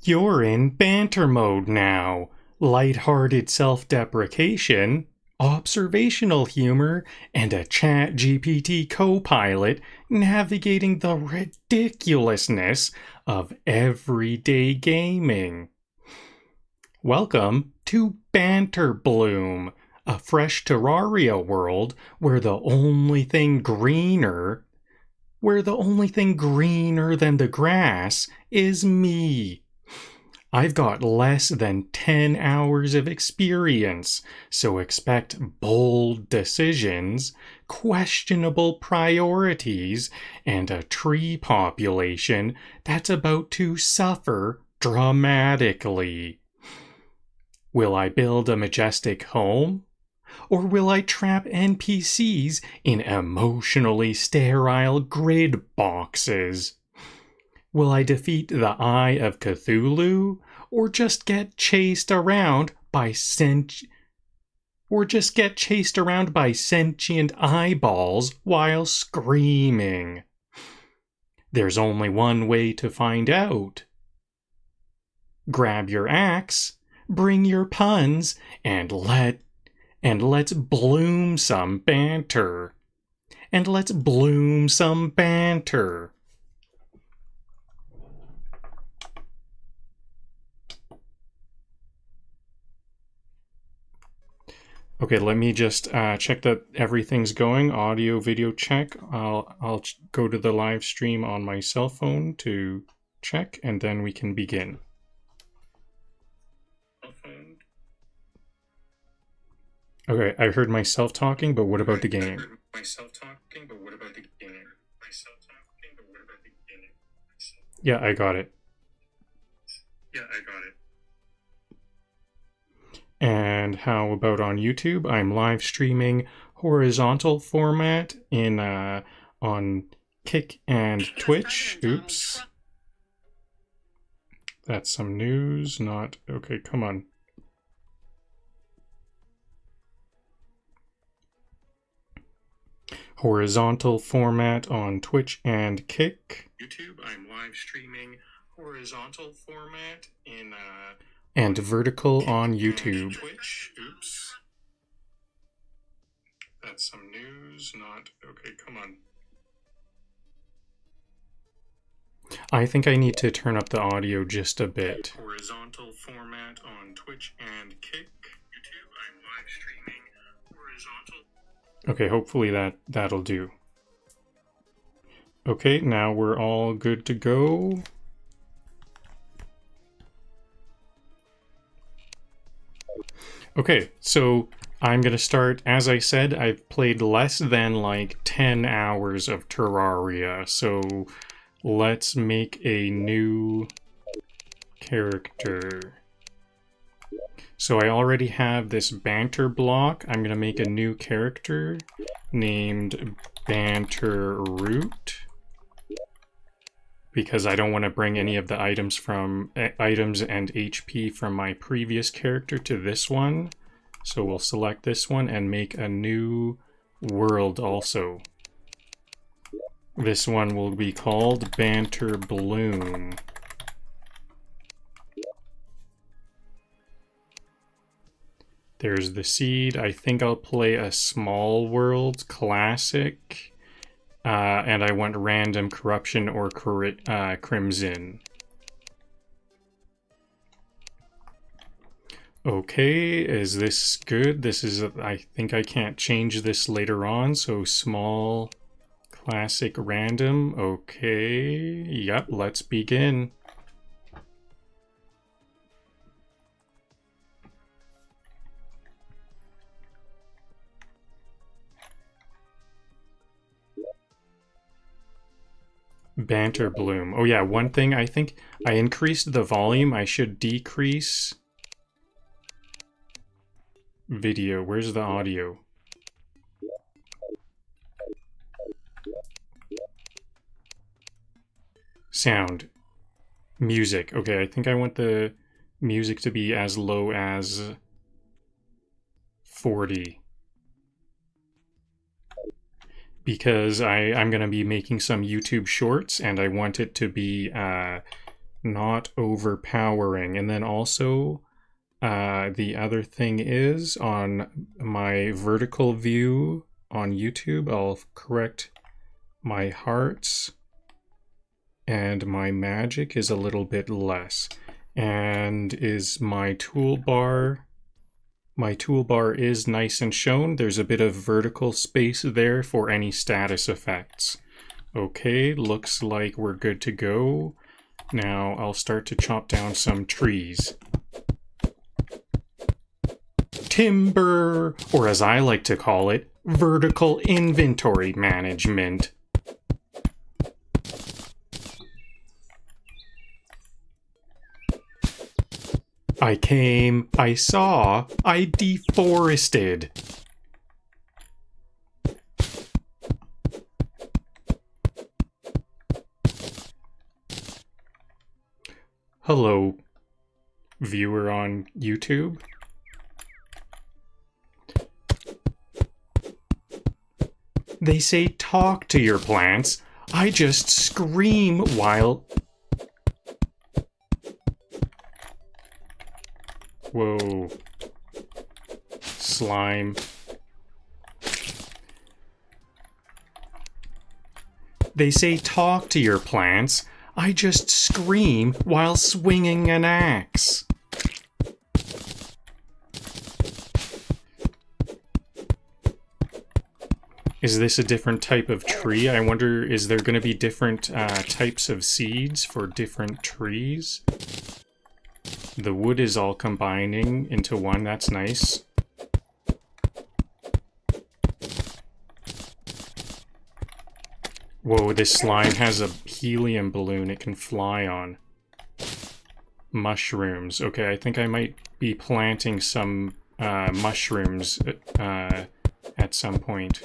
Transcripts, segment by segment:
You're in banter mode now. Lighthearted self-deprecation, observational humor, and a chat GPT co-pilot navigating the ridiculousness of everyday gaming. Welcome to Banterbloom, a fresh Terraria world where the only thing greener than the grass is me. I've got less than 10 hours of experience, so expect bold decisions, questionable priorities, and a tree population that's about to suffer dramatically. Will I build a majestic home? Or will I trap NPCs in emotionally sterile grid boxes? Will I defeat the Eye of Cthulhu, or just get chased around by sentient eyeballs while screaming? There's only one way to find out. Grab your axe, bring your puns, and let's bloom some banter. Okay, let me just check that everything's going. Audio, video check. I'll go to the live stream on my cell phone to check, and then we can begin. Okay, I heard myself talking, but what about the game? Yeah, I got it. And how about on YouTube? I'm live streaming horizontal format in on Kick and Twitch. Oops. That's some news, not... Okay, come on. Horizontal format on Twitch and Kick. YouTube, I'm live streaming horizontal format in and vertical on YouTube. Twitch. Oops. That's some news, not... Okay, come on. I think I need to turn up the audio just a bit. Horizontal format on Twitch and Kick. YouTube, I'm live streaming horizontal. Okay, hopefully that'll do. Okay, now we're all good to go. Okay, so I'm gonna start. As I said, I've played less than like 10 hours of Terraria, so let's make a new character. So I already have this banter block. I'm gonna make a new character named Banter Root, because I don't want to bring any of the items and HP from my previous character to this one. So we'll select this one and make a new world also. This one will be called Banterbloom. There's the seed. I think I'll play a small world classic. And I want random corruption or crimson. Okay, is this good? This is, I think I can't change this later on, so small, classic, random. Okay, yep, let's begin. Banterbloom. Oh yeah, one thing, I think I increased the volume. I should decrease video. Where's the audio? Sound. Music. Okay, I think I want the music to be as low as 40. because I'm going to be making some YouTube shorts and I want it to be not overpowering. And then also, the other thing is on my vertical view on YouTube, I'll correct my hearts and my magic is a little bit less. And is my toolbar is nice and shown. There's a bit of vertical space there for any status effects. Okay, looks like we're good to go. Now I'll start to chop down some trees. Timber, or as I like to call it, vertical inventory management. I came, I saw, I deforested. Hello, viewer on YouTube. They say talk to your plants. I just scream while... Whoa. Slime. They say talk to your plants. I just scream while swinging an axe. Is this a different type of tree? I wonder, is there going to be different types of seeds for different trees? The wood is all combining into one. That's nice. Whoa, this slime has a helium balloon it can fly on. Mushrooms. Okay, I think I might be planting some mushrooms at some point.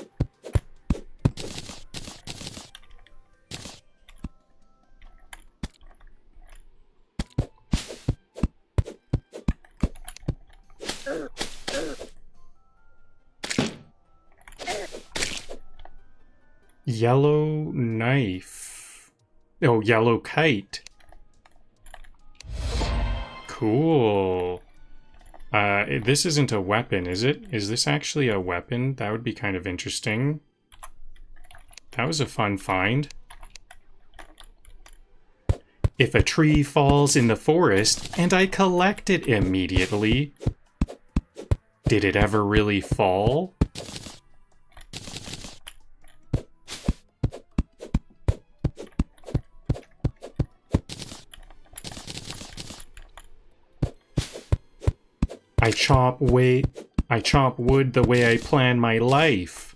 Yellow knife. Oh, yellow kite. Cool. This isn't a weapon, is it? Is this actually a weapon? That would be kind of interesting. That was a fun find. If a tree falls in the forest and I collect it immediately, did it ever really fall? I chop wood the way I plan my life.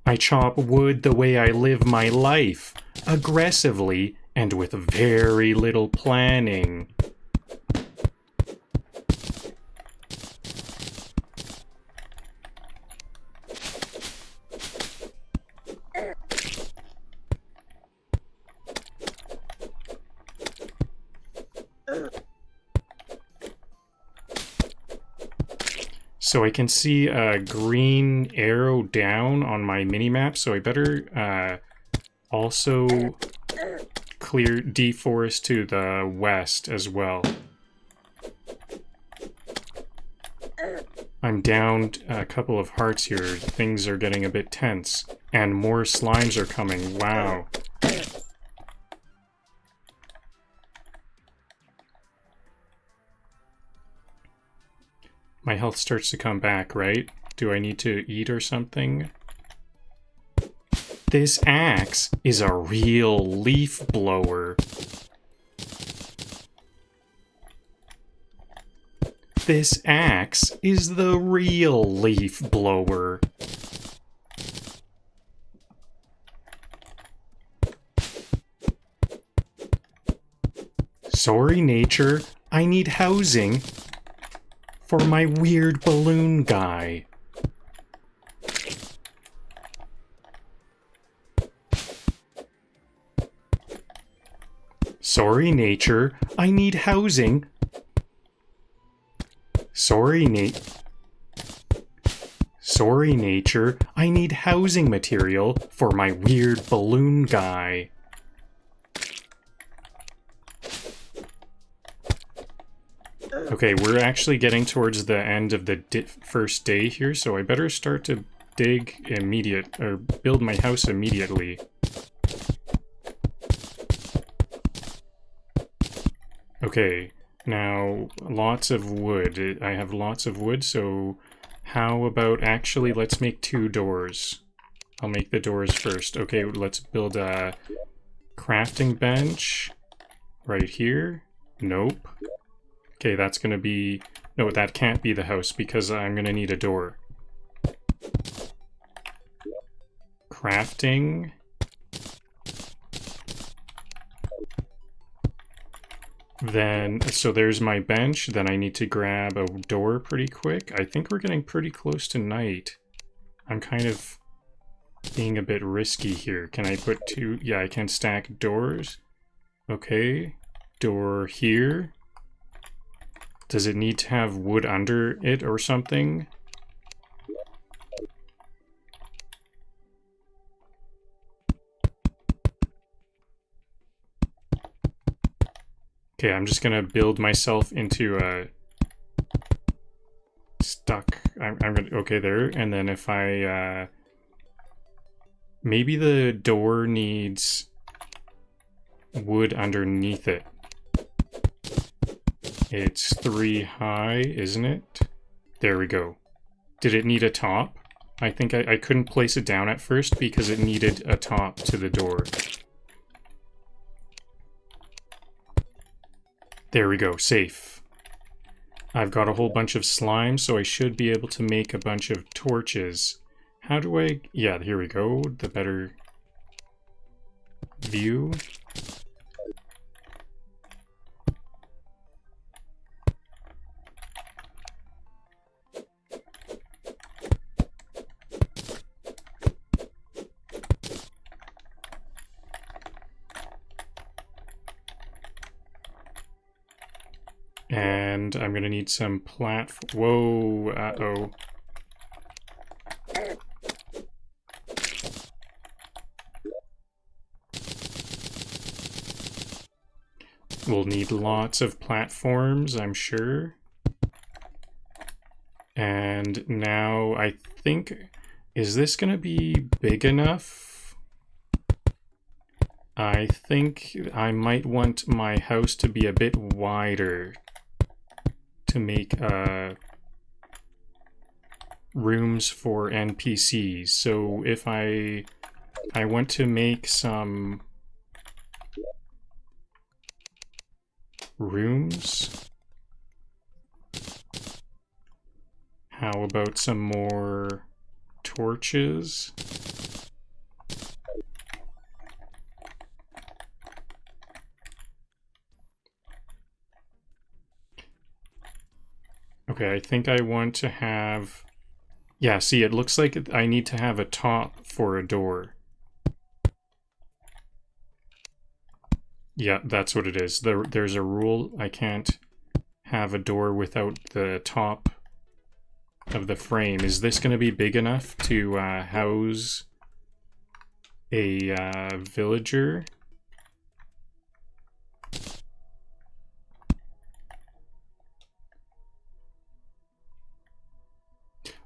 I chop wood the way I live my life, aggressively and with very little planning. So I can see a green arrow down on my minimap, so I better also clear deforest to the west as well. I'm down a couple of hearts here. Things are getting a bit tense. And more slimes are coming. Wow. My health starts to come back, right? Do I need to eat or something? This axe is a real leaf blower. This axe is the real leaf blower. Sorry, nature, I need housing for my weird balloon guy. Sorry, nature, I need housing. Sorry, Sorry, nature, I need housing material for my weird balloon guy. Okay, we're actually getting towards the end of the first day here, so I better start to build my house immediately. Okay, now lots of wood. I have lots of wood, so how about actually let's make 2 doors. I'll make the doors first. Okay, let's build a crafting bench right here. Nope. Okay, that's gonna be... No, that can't be the house because I'm gonna need a door. Crafting. Then, so there's my bench. Then I need to grab a door pretty quick. I think we're getting pretty close to night. I'm kind of being a bit risky here. Can I put 2? Yeah, I can stack doors. Okay. Door here. Does it need to have wood under it or something? Okay, I'm just gonna build myself into a stuck. I'm gonna, okay, there. And then if I maybe the door needs wood underneath it. It's 3 high, isn't it? There we go. Did it need a top? I think I couldn't place it down at first because it needed a top to the door. There we go, safe. I've got a whole bunch of slime, so I should be able to make a bunch of torches. How do I... Yeah, here we go, the better view. And I'm gonna need some Whoa, uh-oh. We'll need lots of platforms, I'm sure. And now I think... Is this gonna be big enough? I think I might want my house to be a bit wider to make rooms for NPCs. So if I want to make some rooms, how about some more torches? Okay, I think I want to have... Yeah, see, it looks like I need to have a top for a door. Yeah, that's what it is. There's a rule. I can't have a door without the top of the frame. Is this going to be big enough to house a villager?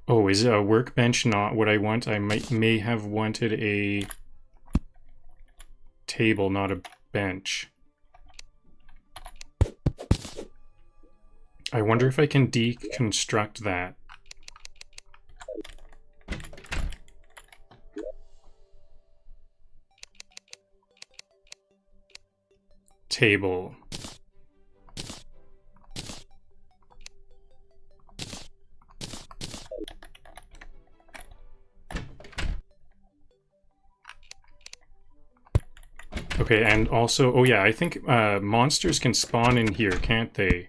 Oh, is a workbench not what I want? I may have wanted a table, not a bench. I wonder if I can deconstruct that. Table. Okay, and also, oh yeah, I think monsters can spawn in here, can't they?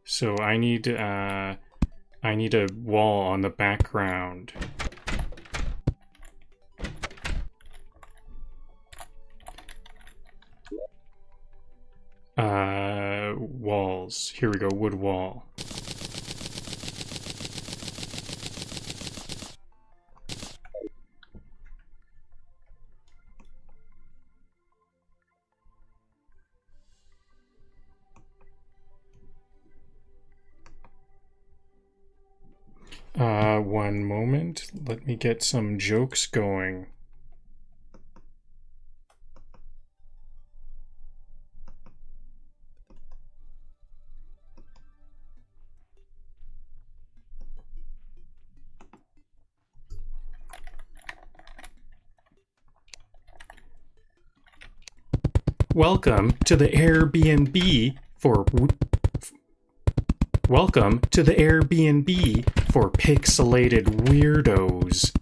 So I need a wall on the background. Walls. Here we go, wood wall. One moment. Let me get some jokes going. Welcome to the Airbnb for pixelated weirdos.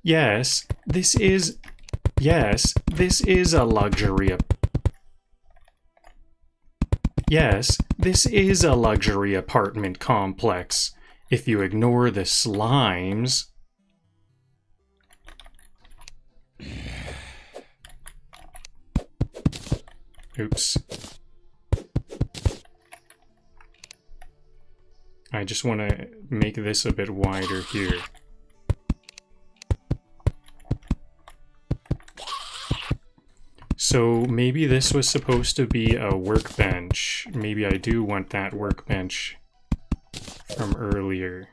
Yes, this is a luxury. Yes, this is a luxury apartment complex. If you ignore the slimes. Oops. I just want to make this a bit wider here. So maybe this was supposed to be a workbench. Maybe I do want that workbench from earlier.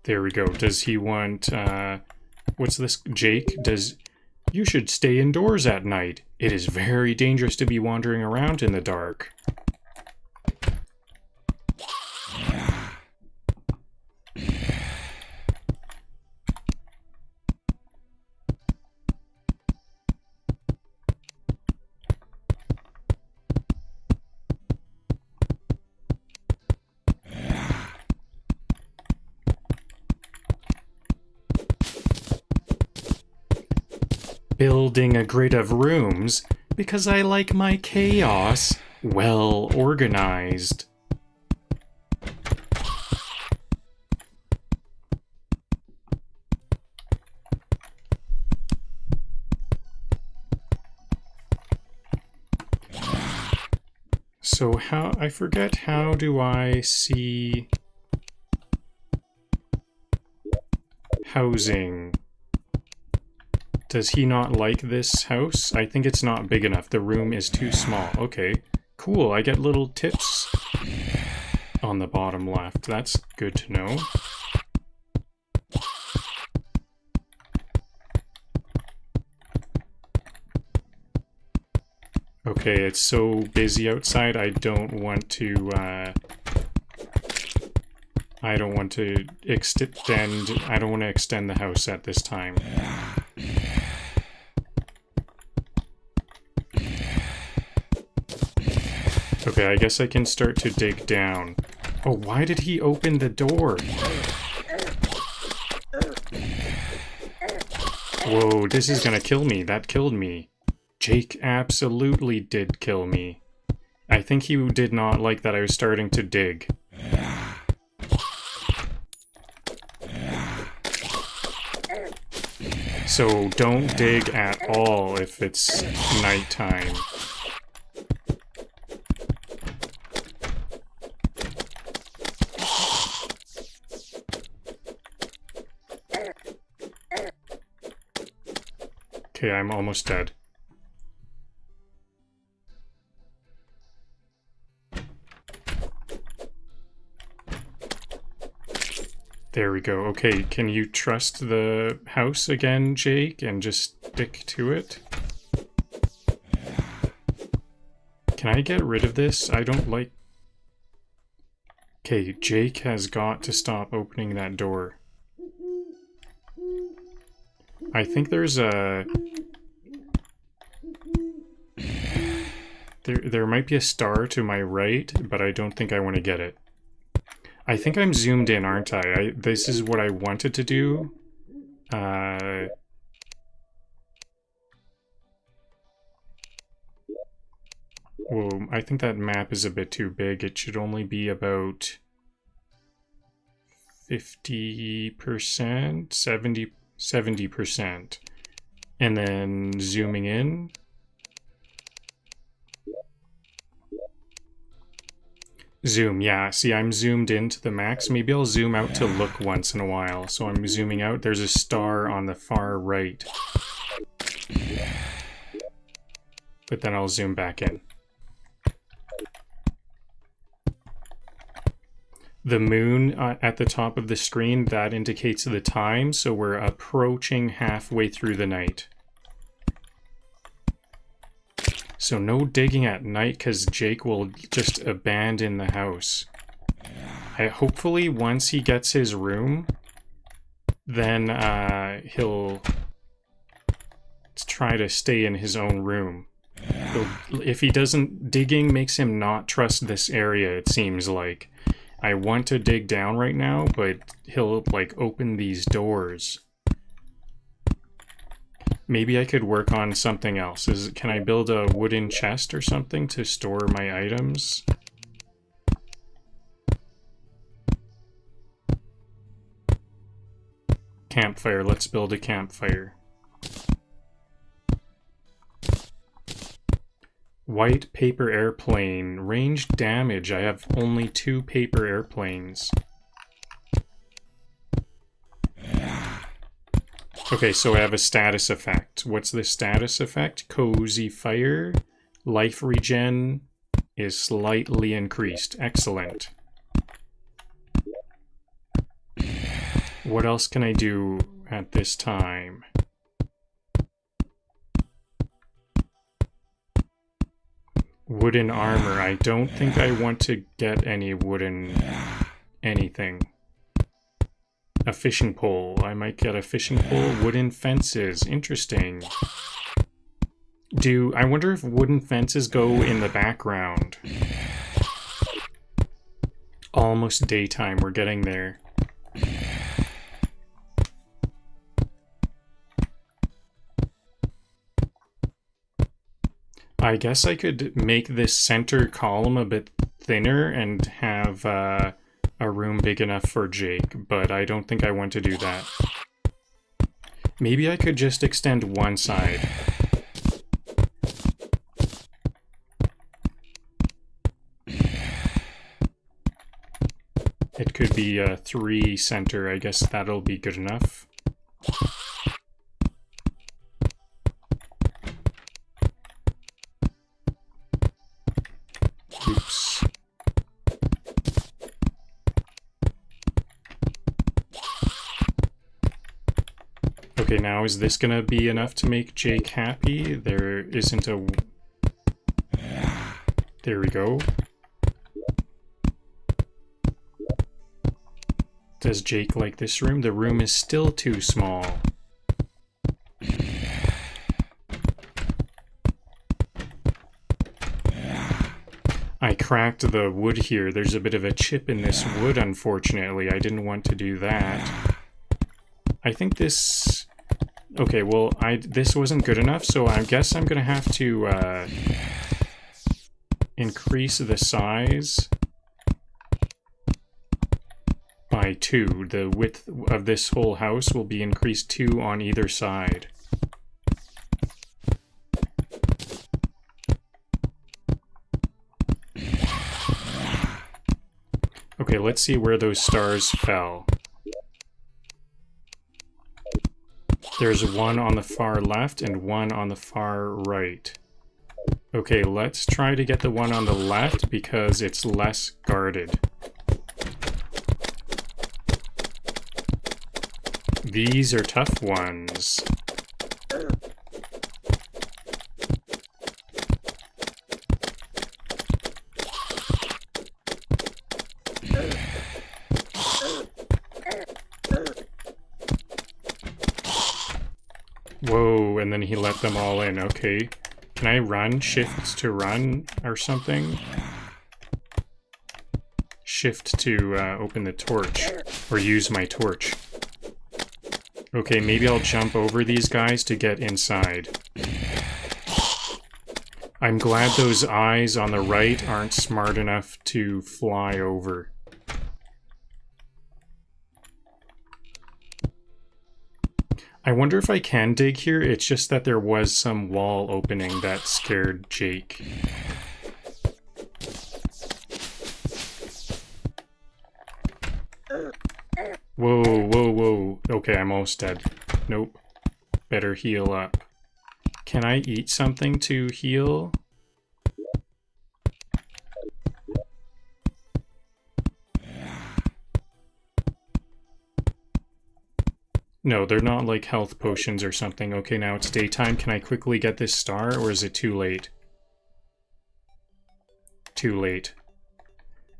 There we go. Does he want, what's this? Jake, you should stay indoors at night. It is very dangerous to be wandering around in the dark. Building a grid of rooms because I like my chaos well organized. So I forget, how do I see housing? Does he not like this house? I think it's not big enough. The room is too small. Okay, cool. I get little tips on the bottom left. That's good to know. Okay, it's so busy outside. I don't want to extend the house at this time. Okay, I guess I can start to dig down. Oh, why did he open the door? Whoa, this is gonna kill me. That killed me. Jake absolutely did kill me. I think he did not like that I was starting to dig. So don't dig at all if it's nighttime. Okay, I'm almost dead. There we go. Okay, can you trust the house again, Jake, and just stick to it? Can I get rid of this? I don't like... Okay, Jake has got to stop opening that door. I think there's a... There might be a star to my right, but I don't think I want to get it. I think I'm zoomed in, aren't I? This is what I wanted to do. Whoa, I think that map is a bit too big. It should only be about 50%, 70%. And then zooming in. Zoom, yeah. See, I'm zoomed into the max. Maybe I'll zoom out to look once in a while. So I'm zooming out. There's a star on the far right. But then I'll zoom back in. The moon at the top of the screen, that indicates the time. So we're approaching halfway through the night. So no digging at night because Jake will just abandon the house. Hopefully once he gets his room, then he'll try to stay in his own room. If he doesn't, digging makes him not trust this area, it seems like. I want to dig down right now, but he'll like open these doors. Maybe I could work on something else. Can I build a wooden chest or something to store my items? Campfire. Let's build a campfire. White paper airplane. Range damage. I have only 2 paper airplanes. Okay, so I have a status effect. What's the status effect? Cozy fire. Life regen is slightly increased. Excellent. What else can I do at this time? Wooden armor. I don't think I want to get any wooden anything. A fishing pole. I might get a fishing pole. Wooden fences. Interesting. I wonder if wooden fences go in the background. Almost daytime. We're getting there. I guess I could make this center column a bit thinner and have a room big enough for Jake, but I don't think I want to do that. Maybe I could just extend one side. It could be a 3 center. I guess that'll be good enough. Oops. Okay, now is this gonna be enough to make Jake happy? There isn't a... There we go. Does Jake like this room? The room is still too small. I cracked the wood here. There's a bit of a chip in this wood, unfortunately. I didn't want to do that. I think this... Okay, well, this wasn't good enough, so I guess I'm gonna have to increase the size by 2. The width of this whole house will be increased 2 on either side. Okay, let's see where those stars fell. There's one on the far left and one on the far right. Okay, let's try to get the one on the left because it's less guarded. These are tough ones. Whoa, and then he let them all in. Okay. Can I run? Shift to run or something? Shift to open the torch. Or use my torch. Okay, maybe I'll jump over these guys to get inside. I'm glad those eyes on the right aren't smart enough to fly over. I wonder if I can dig here. It's just that there was some wall opening that scared Jake. Whoa, whoa, whoa. Okay, I'm almost dead. Nope. Better heal up. Can I eat something to heal? No, they're not like health potions or something. Okay, now it's daytime. Can I quickly get this star, or is it too late? Too late.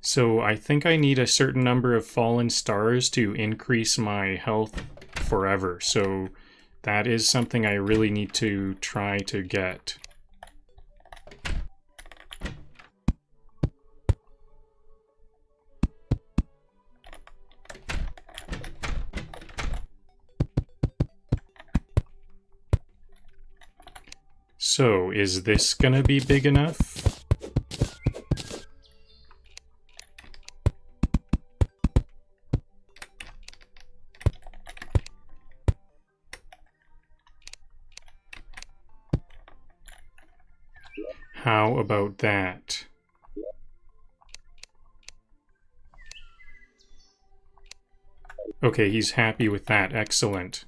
So I think I need a certain number of fallen stars to increase my health forever. So that is something I really need to try to get. So, is this gonna be big enough? How about that? Okay, he's happy with that. Excellent.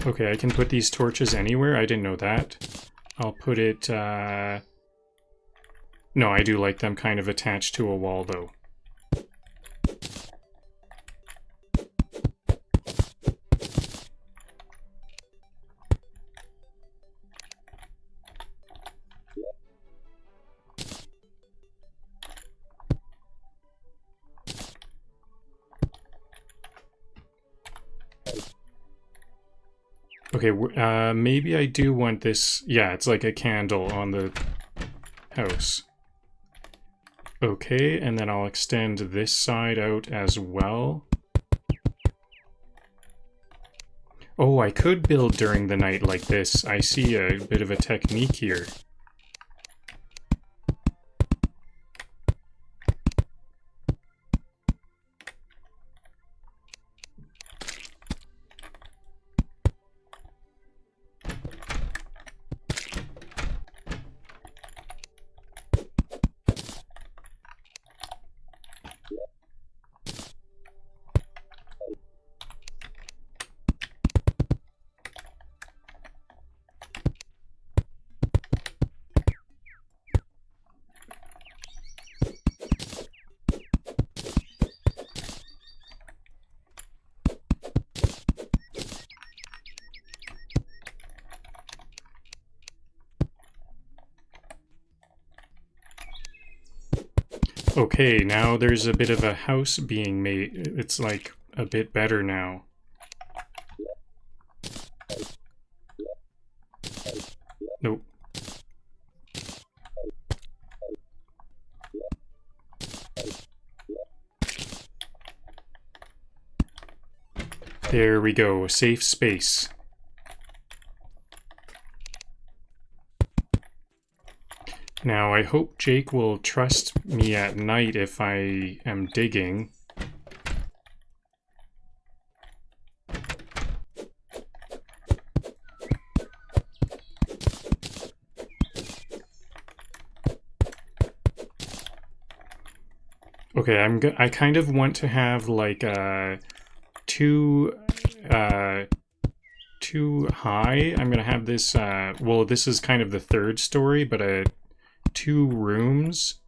Okay, I can put these torches anywhere. I didn't know that. I'll put it, No, I do like them kind of attached to a wall, though. Okay, maybe I do want this... Yeah, it's like a candle on the house. Okay, and then I'll extend this side out as well. Oh, I could build during the night like this. I see a bit of a technique here. Okay, now there's a bit of a house being made. It's like a bit better now. Nope. There we go, a safe space. Now, I hope Jake will trust me at night if I am digging. Okay, I kind of want to have like too high. I'm gonna have this well, this is kind of the third story, but 2 rooms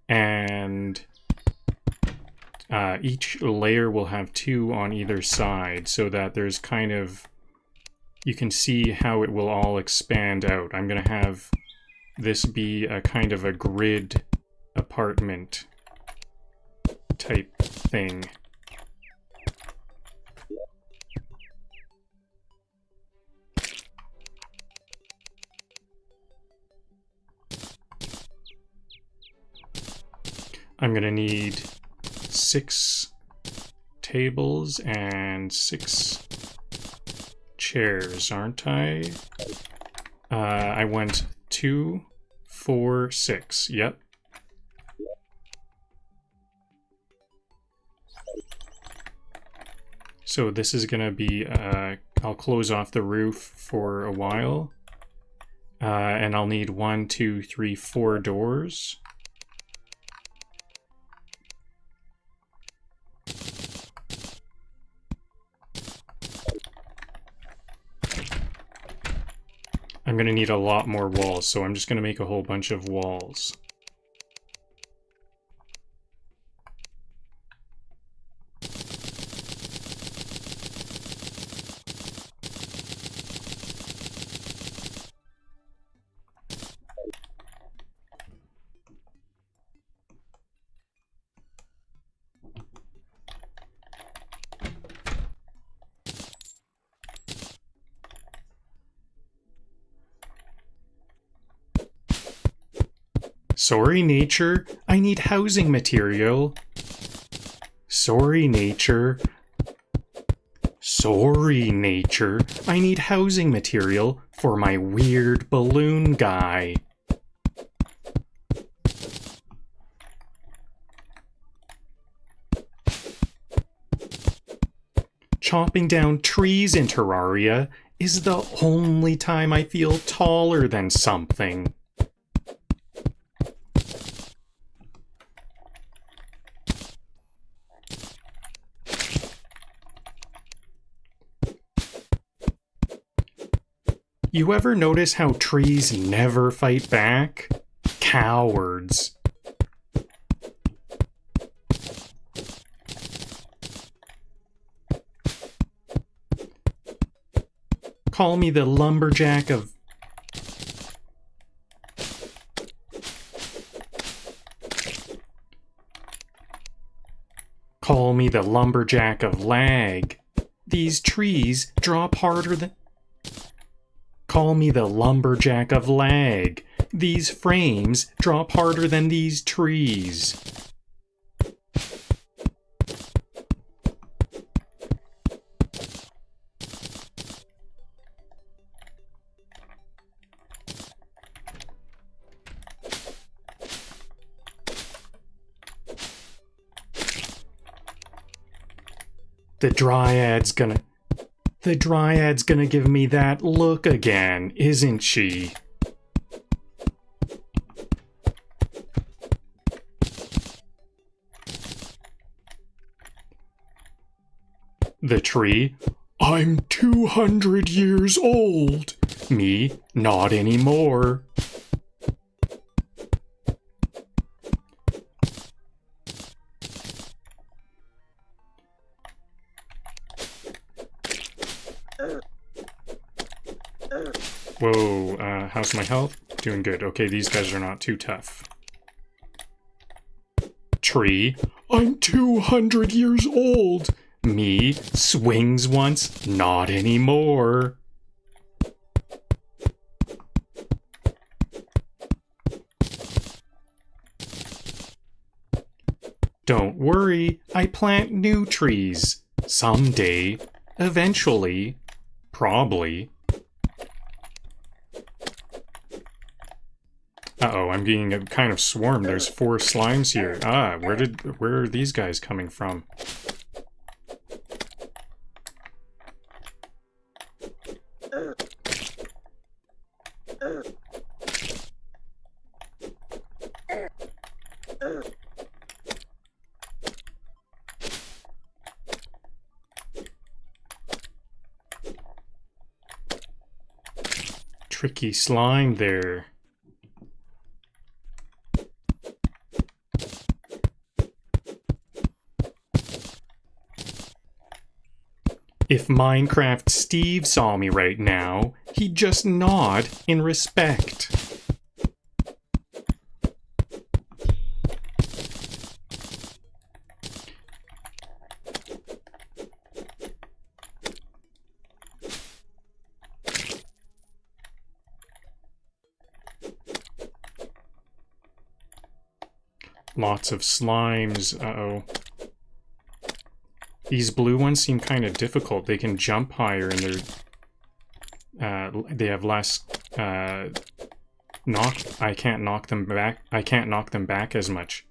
and each layer will have 2 on either side so that there's kind of, you can see how it will all expand out. I'm gonna have this be a kind of a grid apartment type thing. I'm gonna need 6 tables and 6 chairs, aren't I? I went 2, 4, 6. Yep. So this is gonna be, I'll close off the roof for a while. And I'll need 1, 2, 3, 4 doors. I'm gonna need a lot more walls, so I'm just gonna make a whole bunch of walls. Sorry, nature, I need housing material. Sorry, nature. Sorry, nature, I need housing material for my weird balloon guy. Chopping down trees in Terraria is the only time I feel taller than something. You ever notice how trees never fight back? Cowards. Call me the lumberjack of... Call me the lumberjack of lag. These trees drop harder than... Call me the lumberjack of lag. These frames drop harder than these trees. The Dryad's gonna give me that look again, isn't she? The tree, I'm 200 years old. Me, not anymore. Whoa, how's my health? Doing good. Okay, these guys are not too tough. Tree, I'm 200 years old. Me, swings once, not anymore. Don't worry, I plant new trees. Someday. Eventually. Probably. Uh-oh, I'm being kind of swarmed. There's 4 slimes here. Ah, where are these guys coming from? Tricky slime there. If Minecraft Steve saw me right now, he'd just nod in respect. Lots of slimes. Uh-oh. These blue ones seem kind of difficult. They can jump higher and they have less I can't knock them back as much.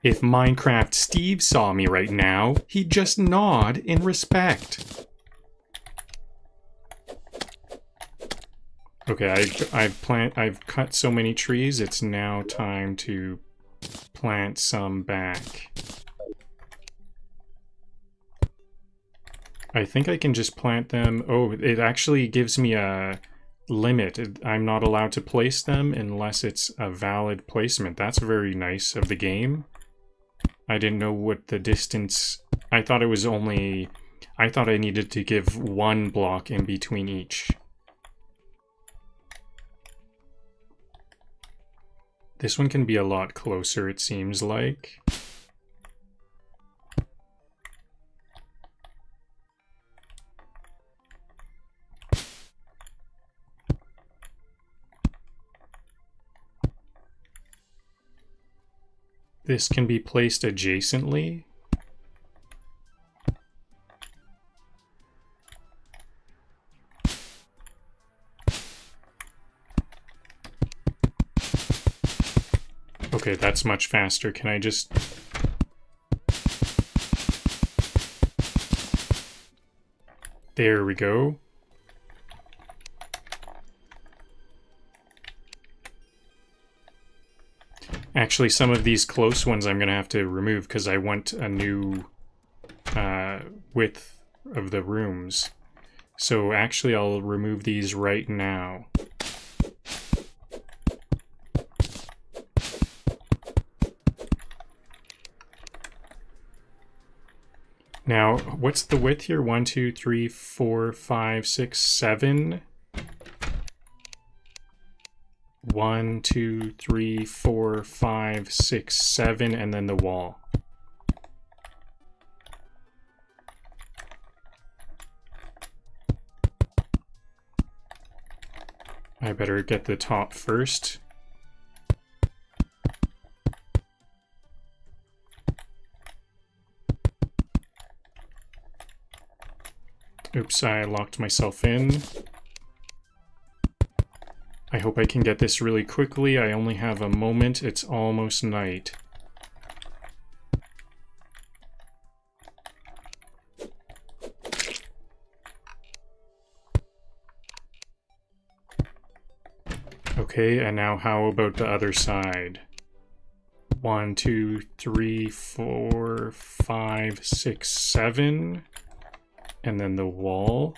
If Minecraft Steve saw me right now, he'd just nod in respect. Okay, I've cut so many trees, it's now time to plant some back. I think I can just plant them. Oh, it actually gives me a limit. I'm not allowed to place them unless it's a valid placement. That's very nice of the game. I didn't know what the distance... I thought it was only... I thought I needed to give one block in between each. This one can be a lot closer, it seems like. This can be placed adjacently. Okay, that's much faster. Can I just... There we go. Actually, some of these close ones I'm going to have to remove because I want a new width of the rooms. So actually, I'll remove these right now. Now, what's the width here? 1, 2, 3, 4, 5, 6, 7. 1, 2, 3, 4, 5, 6, 7, and then the wall. I better get the top first. Oops, I locked myself in. I hope I can get this really quickly. I only have a moment. It's almost night. Okay, and now how about the other side? 1, 2, 3, 4, 5, 6, 7. And then the wall.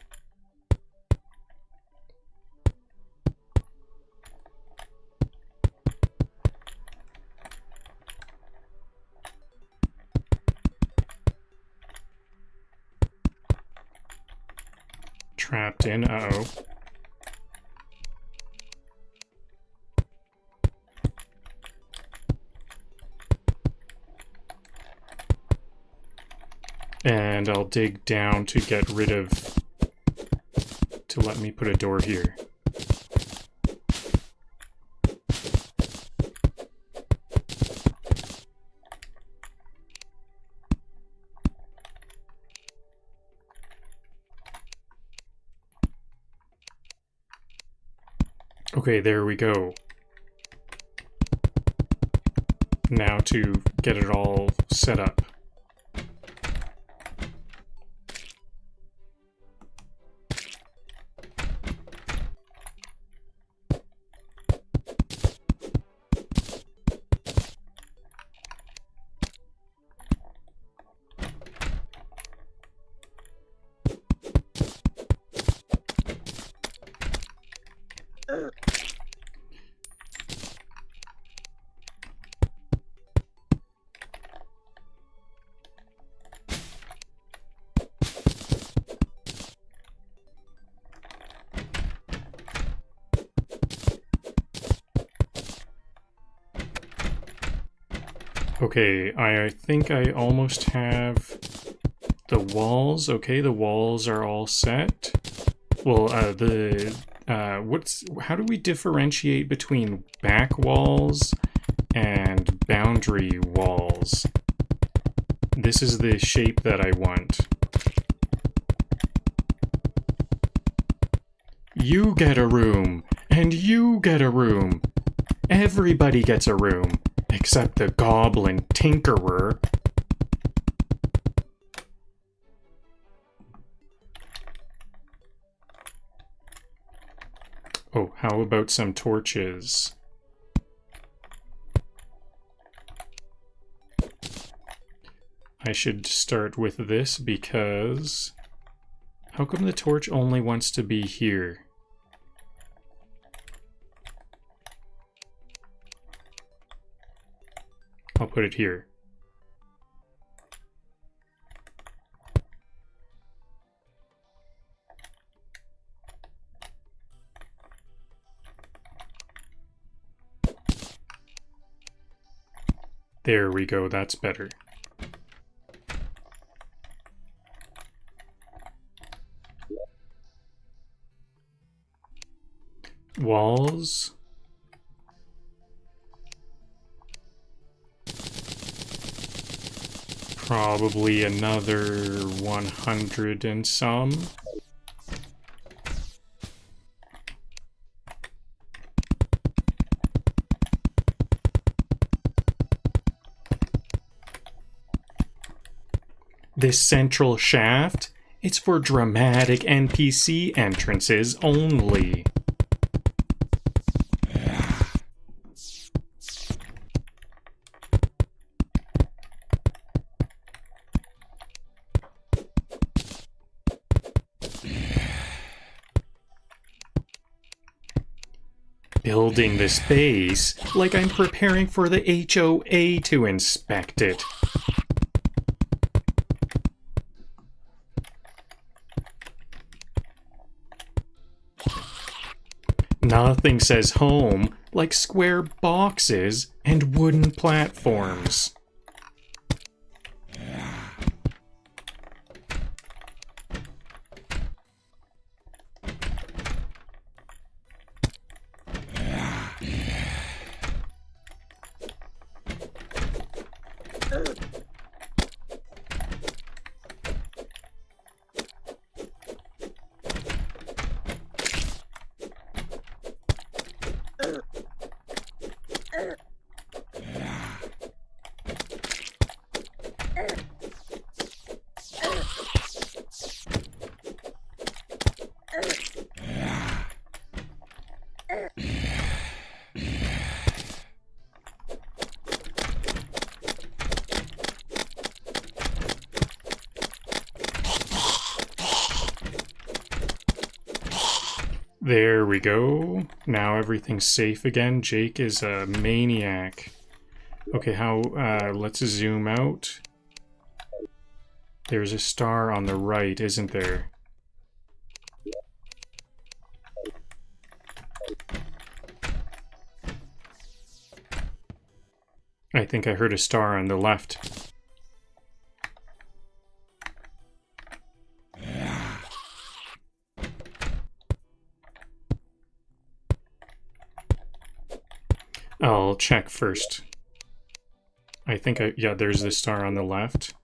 Trapped in, uh-oh. And I'll dig down to get rid of... to let me put a door here. Okay, there we go. Now to get it all set up. Okay, I think I almost have the walls. Okay, the walls are all set. Well, how do we differentiate between back walls and boundary walls? This is the shape that I want. You get a room, and you get a room. Everybody gets a room. Except the goblin tinkerer. Oh, how about some torches? I should start with this because... How come the torch only wants to be here? I'll put it here. There we go, that's better. Walls. Probably another 100 and some. This central shaft, it's for dramatic NPC entrances only. Building this base like I'm preparing for the HOA to inspect it. Nothing says home like square boxes and wooden platforms. There we go. Now everything's safe again. Jake is a maniac. Okay, let's zoom out. There's a star on the right, isn't there? I think I heard a star on the left. I'll check first. I think yeah, there's the star on the left.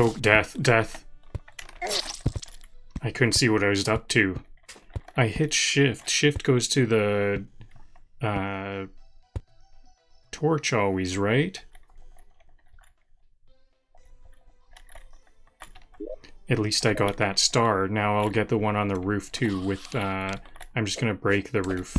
Oh, death. I couldn't see what I was up to. I hit shift. Shift goes to the torch always, right? At least I got that star. Now I'll get the one on the roof too with, I'm just gonna break the roof.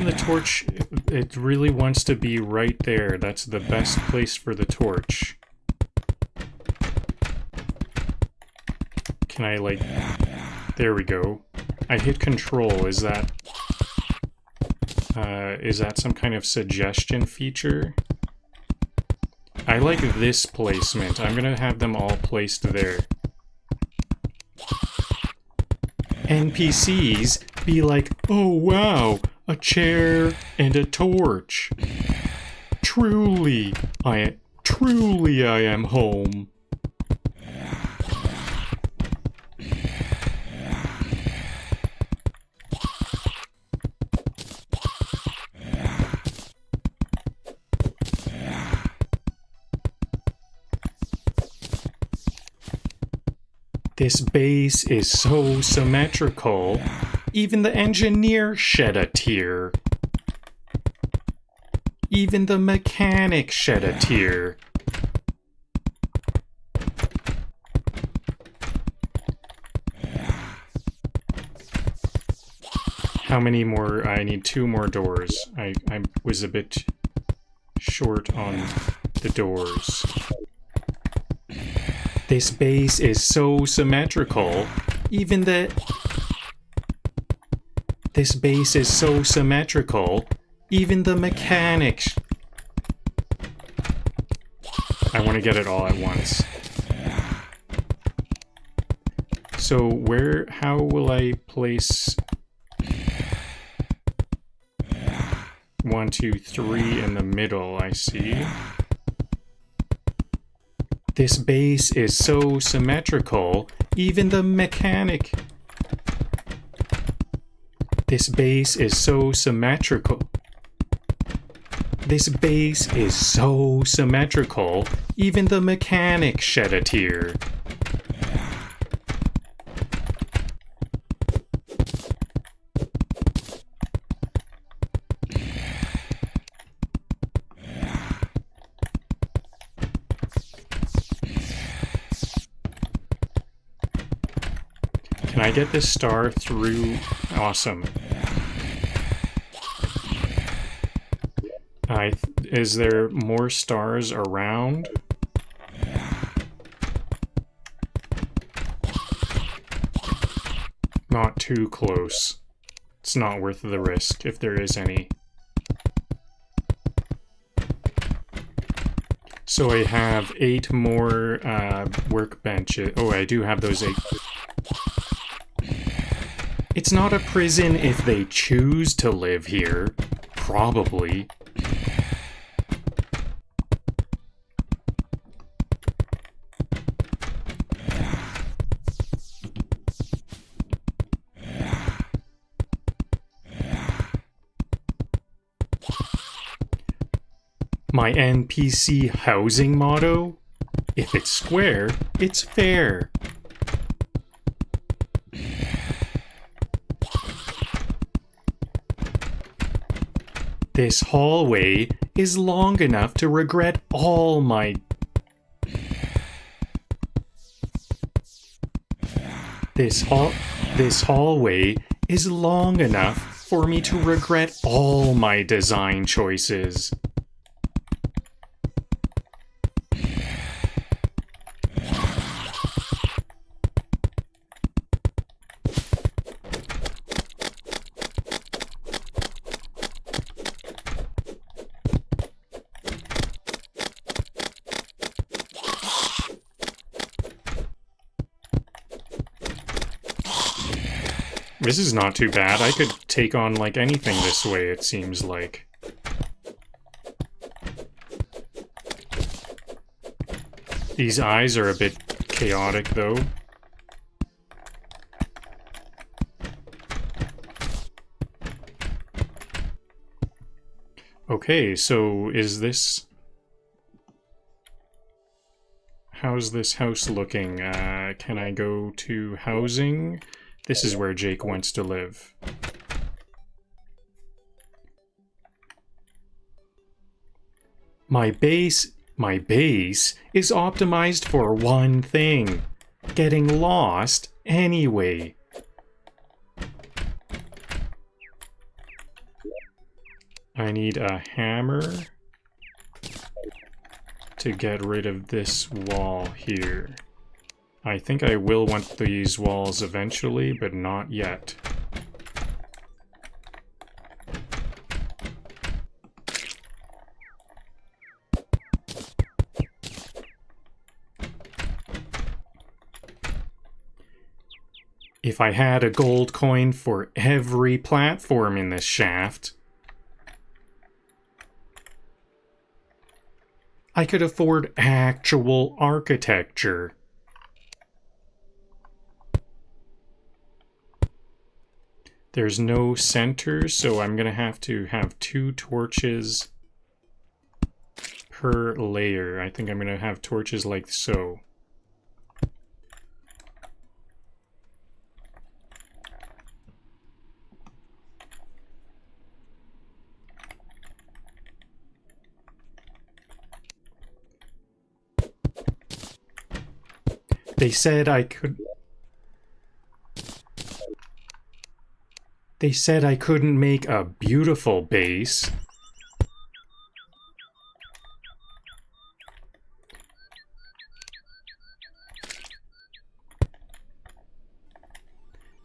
the torch, it really wants to be right there. That's the best place for the torch. Can I, like... There we go. I hit control. Is that some kind of suggestion feature? I like this placement. I'm gonna have them all placed there. NPCs be like, oh wow, a chair and a torch. Truly I am home. This base is so symmetrical, even the engineer shed a tear. Even the mechanic shed a tear. How many more? I need 2 more doors. I was a bit short on the doors. This base is so symmetrical, even the... This base is so symmetrical, even the mechanics... I want to get it all at once. So how will I place... 1, 2, 3 in the middle, I see. This base is so symmetrical, even the mechanic... This base is so symmetrical. This base is so symmetrical, even the mechanic shed a tear. Can I get this star through? Awesome. Is there more stars around? Not too close. It's not worth the risk, if there is any. So I have 8 more workbenches. Oh, I do have those 8. It's not a prison if they choose to live here. Probably. My NPC housing motto? If it's square, it's fair. This hallway is long enough to regret all my... This hallway is long enough for me to regret all my design choices. This is not too bad. I could take on, like, anything this way, it seems like. These eyes are a bit chaotic, though. Okay, so is this... How's this house looking? Can I go to housing? This is where Jake wants to live. My base is optimized for one thing: getting lost anyway. I need a hammer to get rid of this wall here. I think I will want these walls eventually, but not yet. If I had a gold coin for every platform in this shaft, I could afford actual architecture. There's no center, so I'm going to have 2 torches per layer. I think I'm going to have torches like so. They said I couldn't make a beautiful base.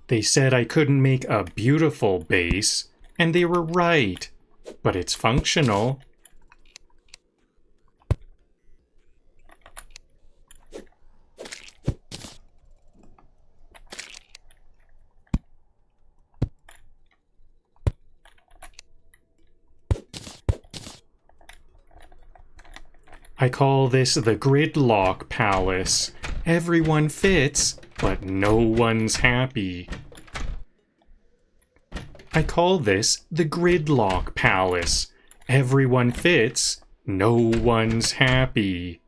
They said I couldn't make a beautiful base, and they were right. But it's functional. I call this the Gridlock Palace. Everyone fits, but no one's happy. I call this the Gridlock Palace. Everyone fits, no one's happy.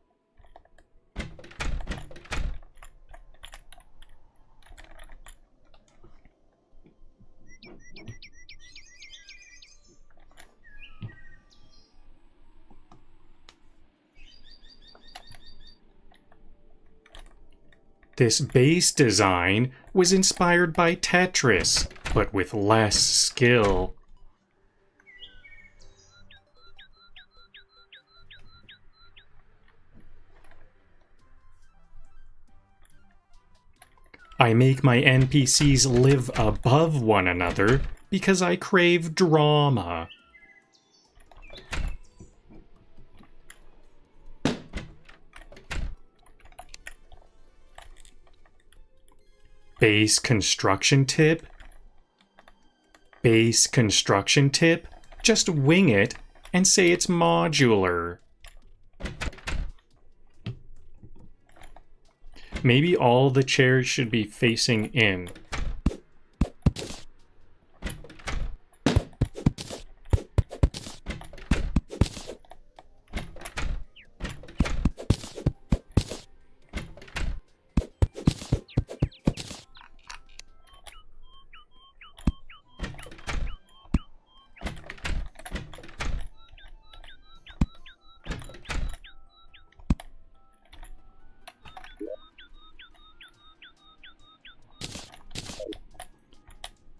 This base design was inspired by Tetris, but with less skill. I make my NPCs live above one another because I crave drama. Base construction tip? Base construction tip? Just wing it and say it's modular. Maybe all the chairs should be facing in.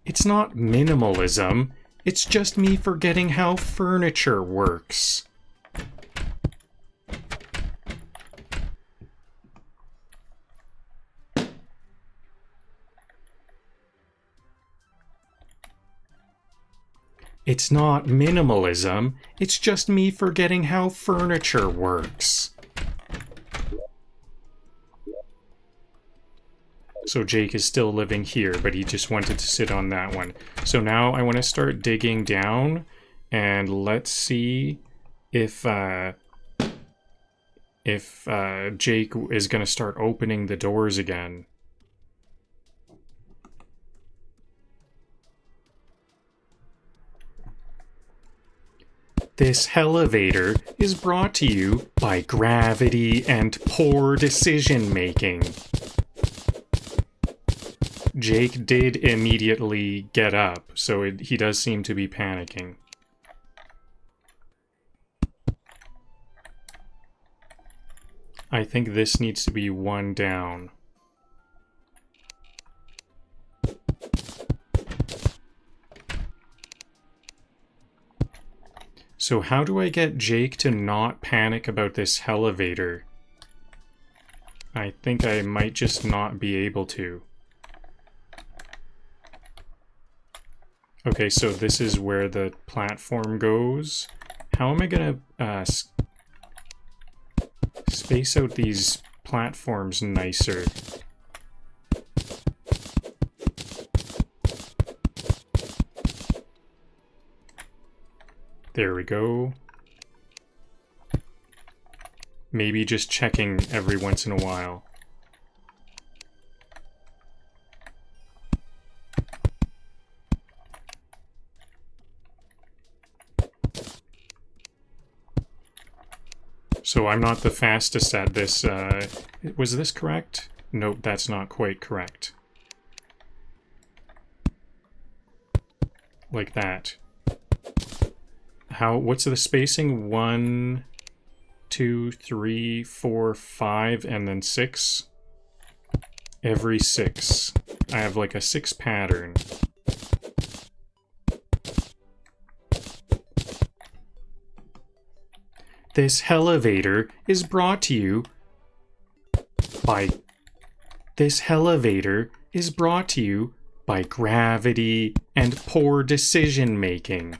It's not minimalism, it's just me forgetting how furniture works. It's not minimalism, it's just me forgetting how furniture works. So Jake is still living here, but he just wanted to sit on that one. So now I want to start digging down, and let's see if Jake is going to start opening the doors again. This elevator is brought to you by gravity and poor decision making. Jake did immediately get up, so he does seem to be panicking. I think this needs to be one down. So how do I get Jake to not panic about this elevator? I think I might just not be able to. Okay, so this is where the platform goes. How am I gonna space out these platforms nicer? There we go. Maybe just checking every once in a while. So I'm not the fastest at this. Was this correct? Nope, that's not quite correct. Like that. What's the spacing? 1, 2, 3, 4, 5, and then 6? Every 6. I have like a 6 pattern. This elevator is brought to you by... This elevator is brought to you by gravity and poor decision making.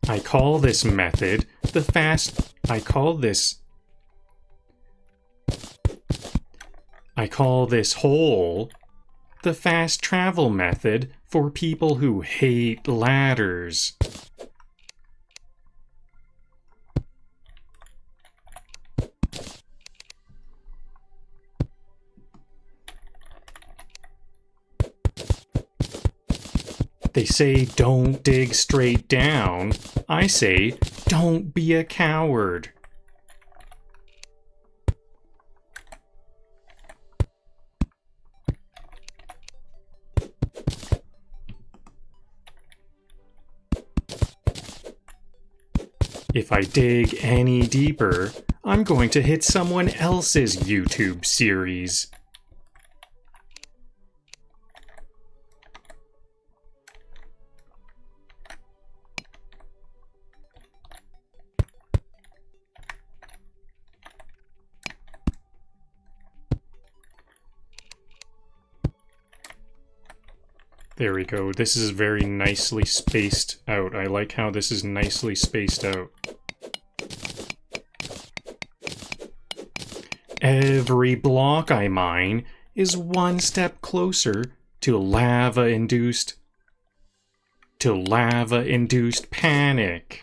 I call this method the fast... I call this hole the fast travel method for people who hate ladders. They say don't dig straight down. I say don't be a coward. If I dig any deeper, I'm going to hit someone else's YouTube series. There we go. This is very nicely spaced out. I like how this is nicely spaced out. Every block I mine is one step closer to lava-induced panic.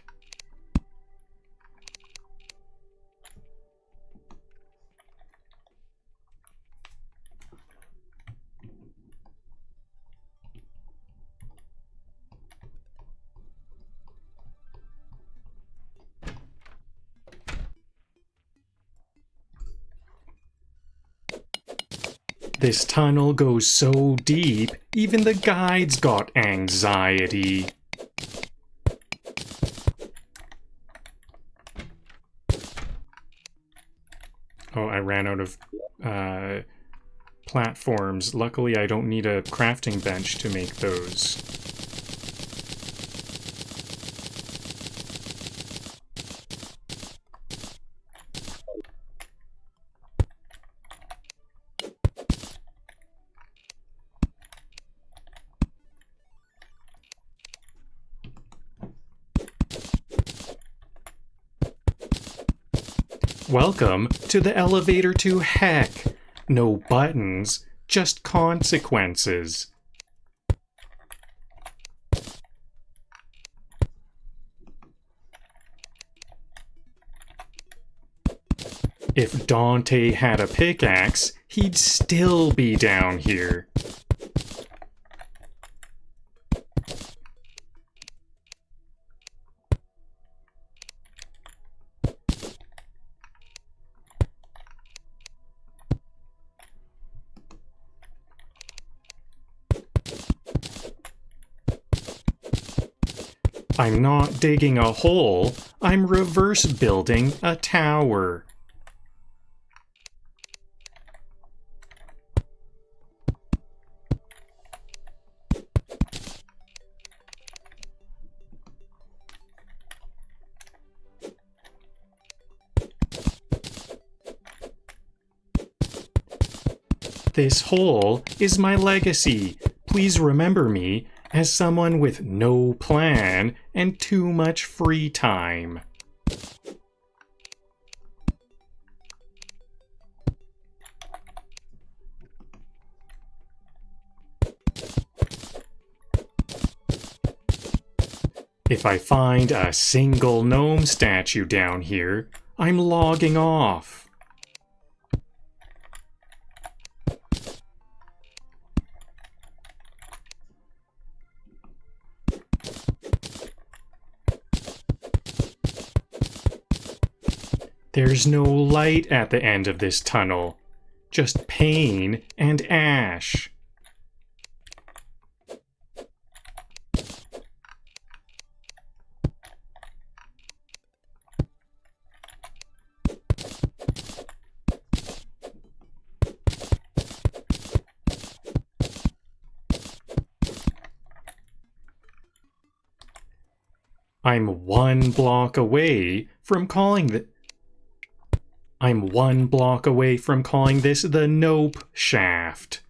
This tunnel goes so deep, even the guides got anxiety. Oh, I ran out of platforms. Luckily, I don't need a crafting bench to make those. Welcome to the elevator to heck. No buttons, just consequences. If Dante had a pickaxe, he'd still be down here. I'm not digging a hole, I'm reverse building a tower. This hole is my legacy. Please remember me as someone with no plan and too much free time. If I find a single gnome statue down here, I'm logging off. There's no light at the end of this tunnel, just pain and ash. I'm one block away from calling this the Nope Shaft.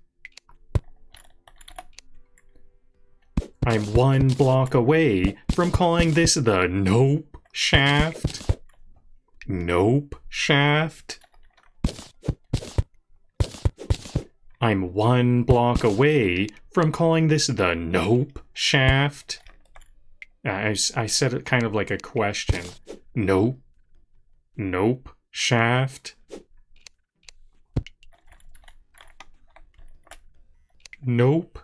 I'm one block away from calling this the Nope Shaft. Nope Shaft. I'm one block away from calling this the Nope Shaft. I said it kind of like a question. Nope. Nope. Shaft. Nope.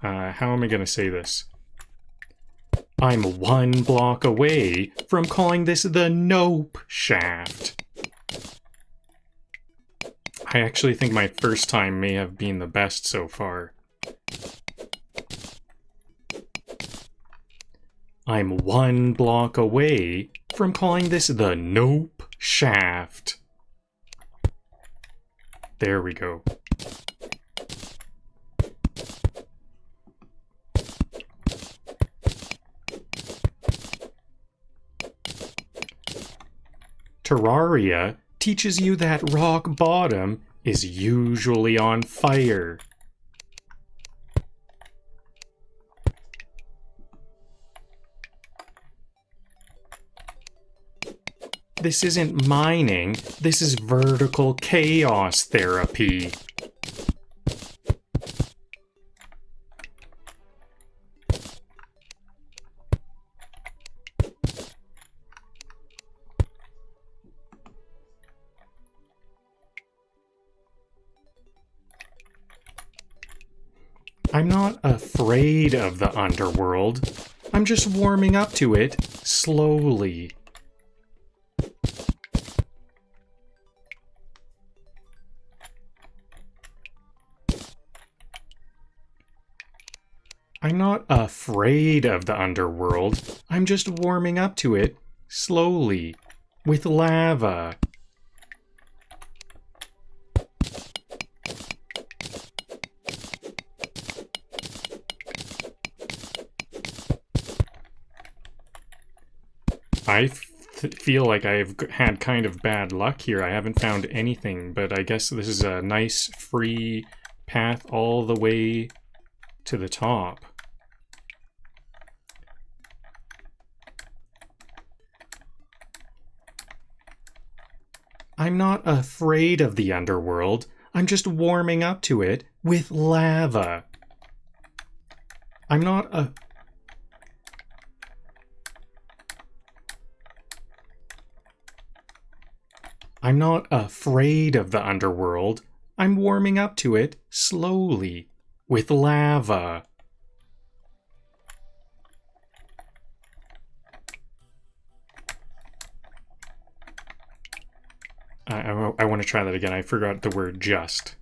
How am I going to say this? I'm one block away from calling this the Nope Shaft. I actually think my first time may have been the best so far. I'm one block away from calling this the Nope Shaft. There we go. Terraria teaches you that rock bottom is usually on fire. This isn't mining, this is vertical chaos therapy. I'm not afraid of the underworld. I'm just warming up to it slowly. I'm not afraid of the underworld. I'm just warming up to it slowly with lava. I feel like I've had kind of bad luck here. I haven't found anything, but I guess this is a nice free path all the way to the top. I'm not afraid of the underworld. I'm just warming up to it with lava. I'm not afraid of the underworld. I'm warming up to it slowly with lava. I want to try that again. I forgot the word just.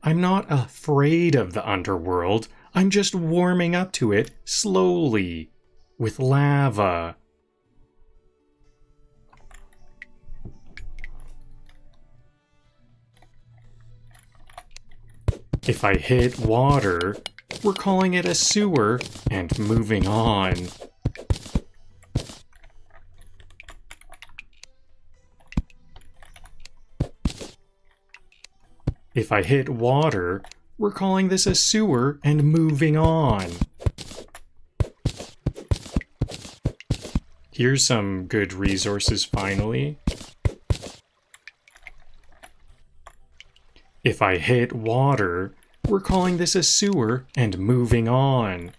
I'm not afraid of the underworld. I'm just warming up to it slowly with lava. If I hit water, we're calling it a sewer and moving on. If I hit water, we're calling this a sewer and moving on. Here's some good resources finally. If I hit water, we're calling this a sewer and moving on.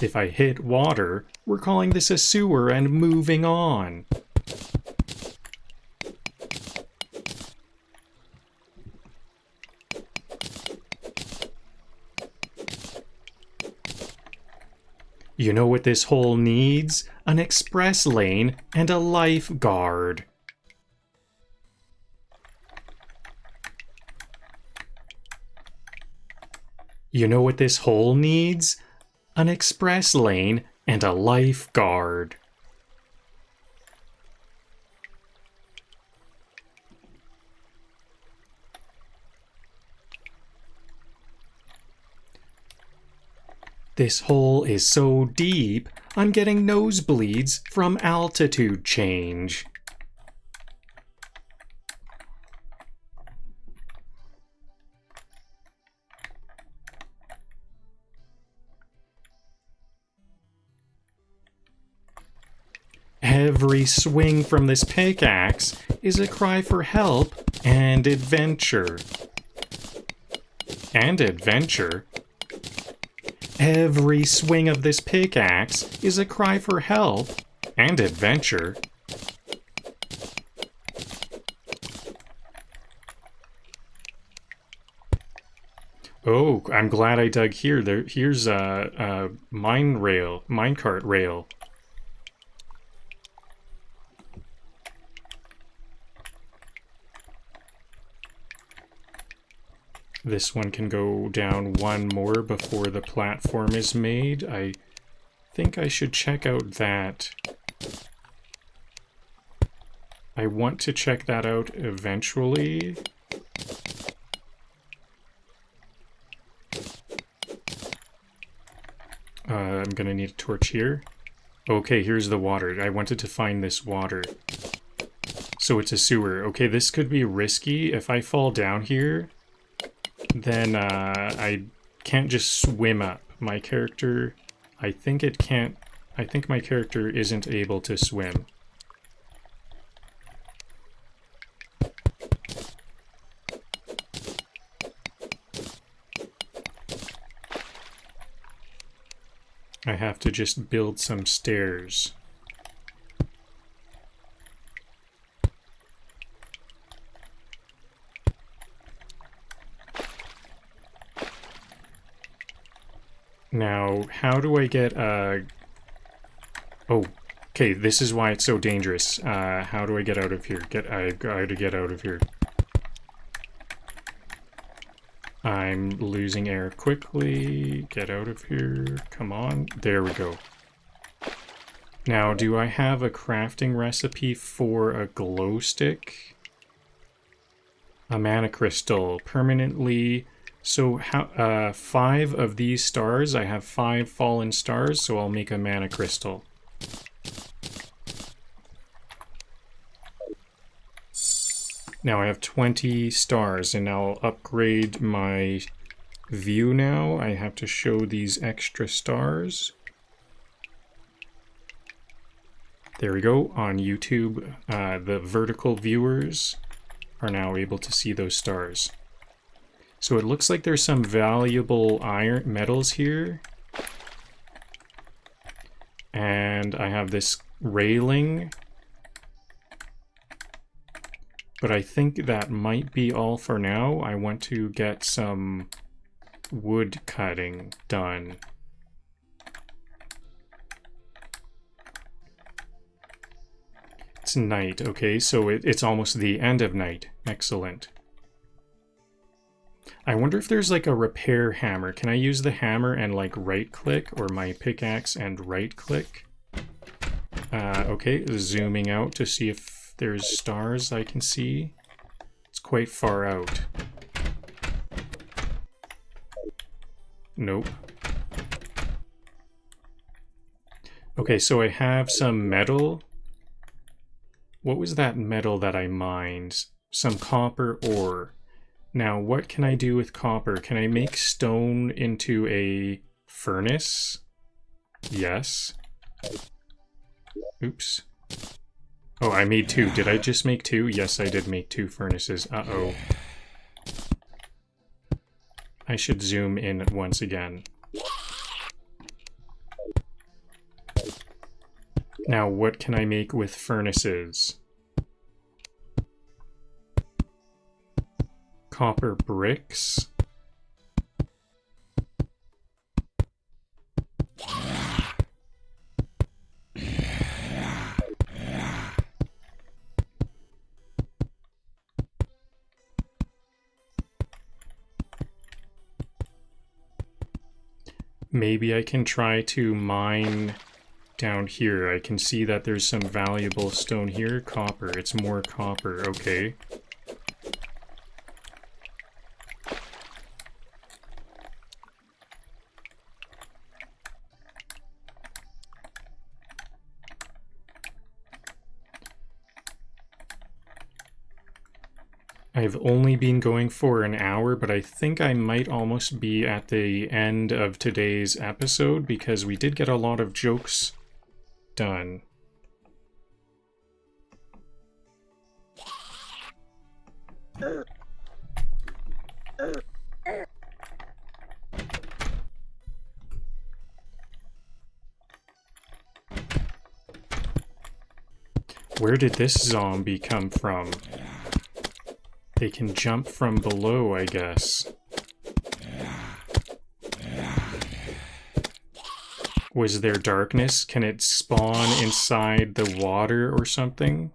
If I hit water, we're calling this a sewer and moving on. You know what this hole needs? An express lane and a lifeguard. You know what this hole needs? An express lane and a lifeguard. This hole is so deep, I'm getting nosebleeds from altitude change. Every swing from this pickaxe is a cry for help and adventure. And adventure? Every swing of this pickaxe is a cry for help and adventure. Oh, I'm glad I dug here. Here's a minecart rail. This one can go down one more before the platform is made. I think I should check out that. I want to check that out eventually. I'm gonna need a torch here. Okay, here's the water. I wanted to find this water. So it's a sewer. Okay, this could be risky. If I fall down here, then I can't just swim up. My character, I think my character isn't able to swim. I have to just build some stairs. Now, how do I get Oh, okay, this is why it's so dangerous. How do I get out of here? I gotta get out of here. I'm losing air quickly. Get out of here. Come on. There we go. Now, do I have a crafting recipe for a glow stick? A mana crystal. Permanently... So, 5 of these stars, I have 5 fallen stars, so I'll make a mana crystal. Now I have 20 stars, and I'll upgrade my view now. I have to show these extra stars. There we go. On YouTube, the vertical viewers are now able to see those stars. So it looks like there's some valuable metals here. And I have this railing. But I think that might be all for now. I want to get some wood cutting done. It's night, okay, so it's almost the end of night. Excellent. I wonder if there's like a repair hammer. Can I use the hammer and like right click, or my pickaxe and right click? Okay, zooming out to see if there's stars I can see. It's quite far out. Nope. Okay, so I have some metal. What was that metal that I mined? Some copper ore. Now, what can I do with copper? Can I make stone into a furnace? Yes. Oops. Oh, I made 2. Did I just make 2? Yes, I did make 2 furnaces. Uh-oh. I should zoom in once again. Now, what can I make with furnaces? Copper bricks. Maybe I can try to mine down here. I can see that there's some valuable stone here. Copper. It's more copper. Okay. I've only been going for an hour, but I think I might almost be at the end of today's episode because we did get a lot of jokes done. Where did this zombie come from? They can jump from below, I guess. Was there darkness? Can it spawn inside the water or something?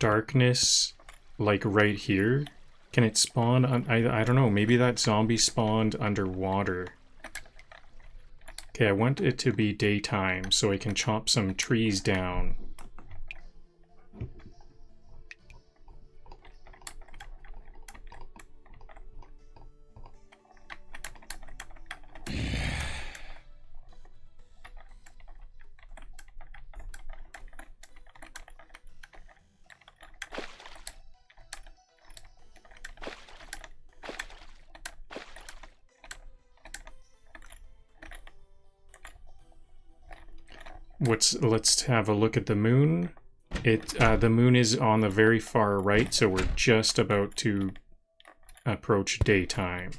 Darkness, like right here? Can it spawn on... I don't know, maybe that zombie spawned underwater. Okay, I want it to be daytime so I can chop some trees down. Let's have a look at the moon. The moon is on the very far right, so we're just about to approach daytime.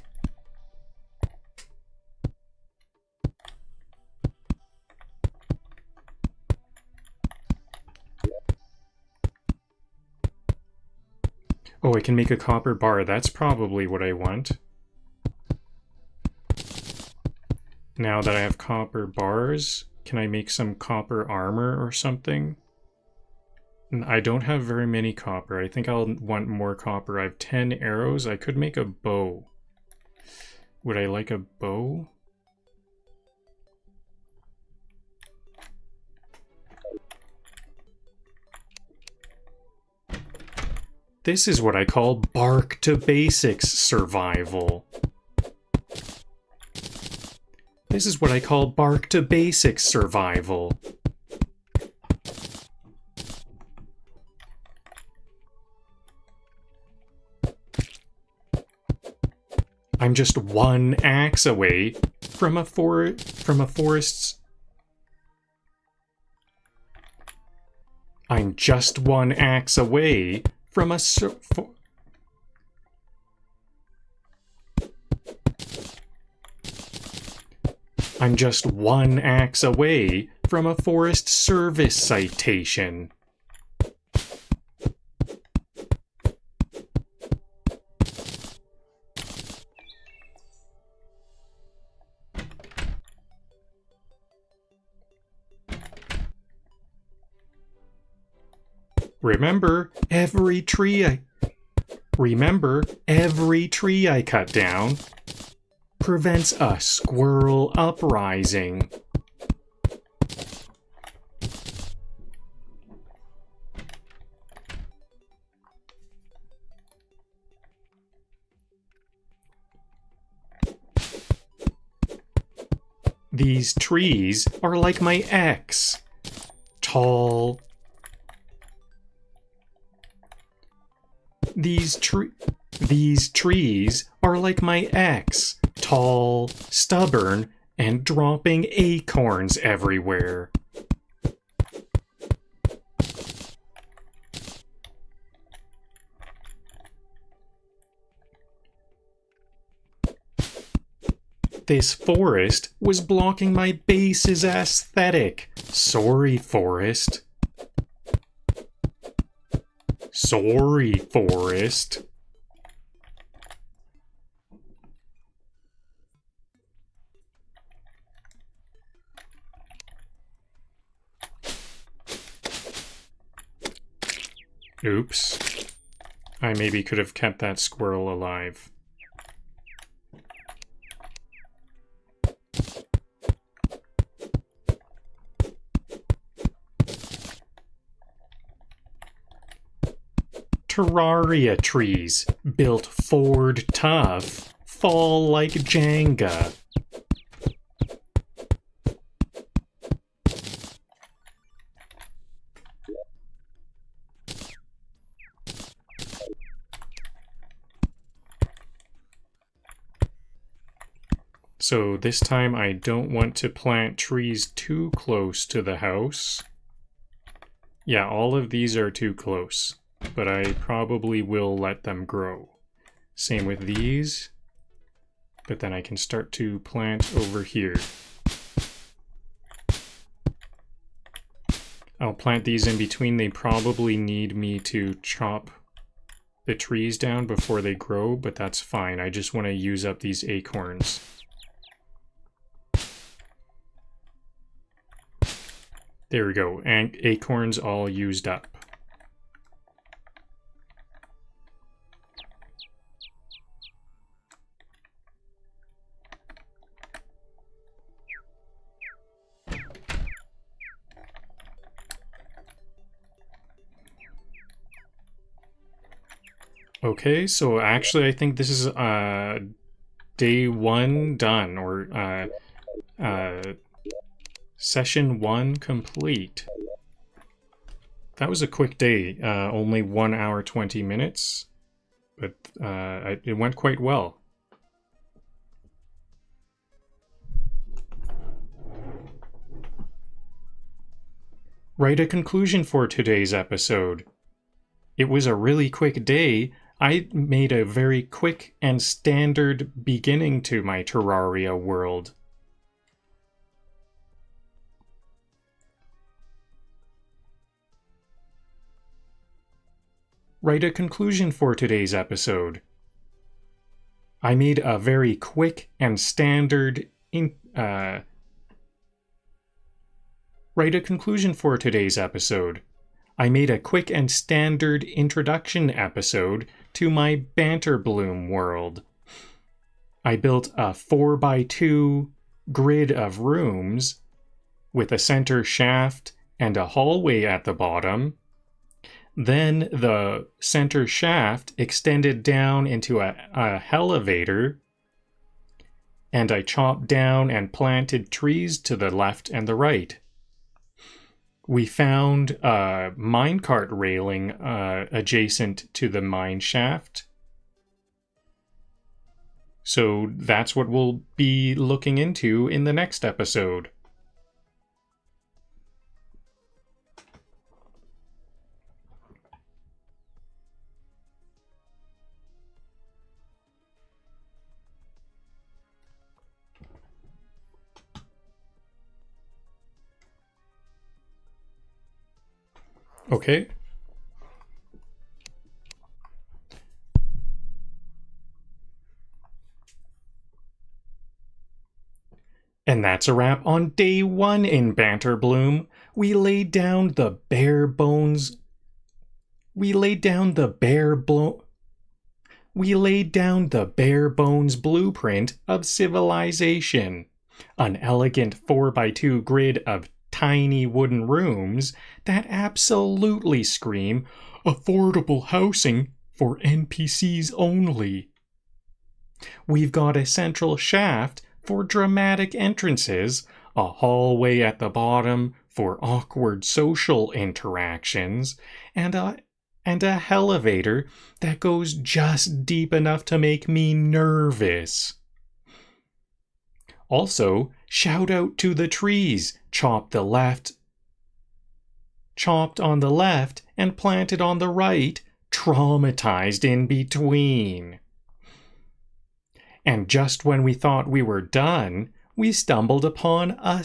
Oh, I can make a copper bar. That's probably what I want. Now that I have copper bars, can I make some copper armor or something? I don't have very many copper. I think I'll want more copper. I have 10 arrows. I could make a bow. Would I like a bow? This is what I call bark to basics survival. This is what I call bark to basics survival. I'm just one axe away from a forest's... I'm just one axe away from a I'm just one axe away from a Forest Service citation. Remember, every tree I cut down prevents a squirrel uprising. These trees are like my ex. Tall. These trees are like my ex. Tall, stubborn, and dropping acorns everywhere. This forest was blocking my base's aesthetic. Sorry, forest. Sorry, forest. Oops. I maybe could have kept that squirrel alive. Terraria trees, built Ford tough, fall like Jenga. So this time I don't want to plant trees too close to the house. Yeah, all of these are too close, but I probably will let them grow. Same with these, but then I can start to plant over here. I'll plant these in between. They probably need me to chop the trees down before they grow, but that's fine. I just want to use up these acorns. There we go, and acorns all used up. Okay, so actually I think this is day 1 done, or session 1 complete. That was a quick day, only 1 hour 20 minutes, but it went quite well. Write a conclusion for today's episode. It was a really quick day. I made a very quick and standard beginning to my Terraria world. Write a conclusion for today's episode. I made a very quick and standard Write a conclusion for today's episode. I made a quick and standard introduction episode to my Banterbloom world. I built a 4x2 grid of rooms with a center shaft and a hallway at the bottom. Then the center shaft extended down into a elevator, and I chopped down and planted trees to the left and the right. We found a minecart railing adjacent to the mine shaft. So that's what we'll be looking into in the next episode. Okay. And that's a wrap on day 1 in Banterbloom. We laid down the bare bones. We laid down the bare bones blueprint of civilization. An elegant 4x2 grid of tiny wooden rooms that absolutely scream affordable housing for NPCs only. We've got a central shaft for dramatic entrances, a hallway at the bottom for awkward social interactions, and a elevator that goes just deep enough to make me nervous. Also, shout out to the trees chopped on the left and planted on the right, traumatized in between. And just when we thought we were done, we stumbled upon a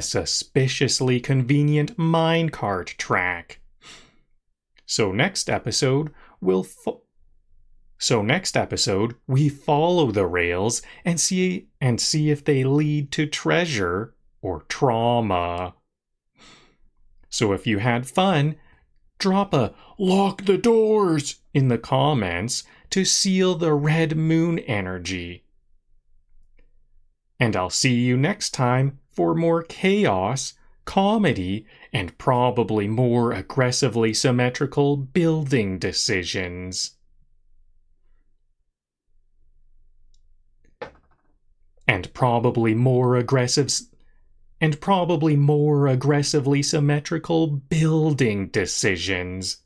suspiciously convenient minecart track. So next episode, we follow the rails and see if they lead to treasure or trauma. So if you had fun, drop a "lock the doors" in the comments to seal the red moon energy. And I'll see you next time for more chaos, comedy, and probably more aggressively symmetrical building decisions. And probably more aggressively symmetrical building decisions.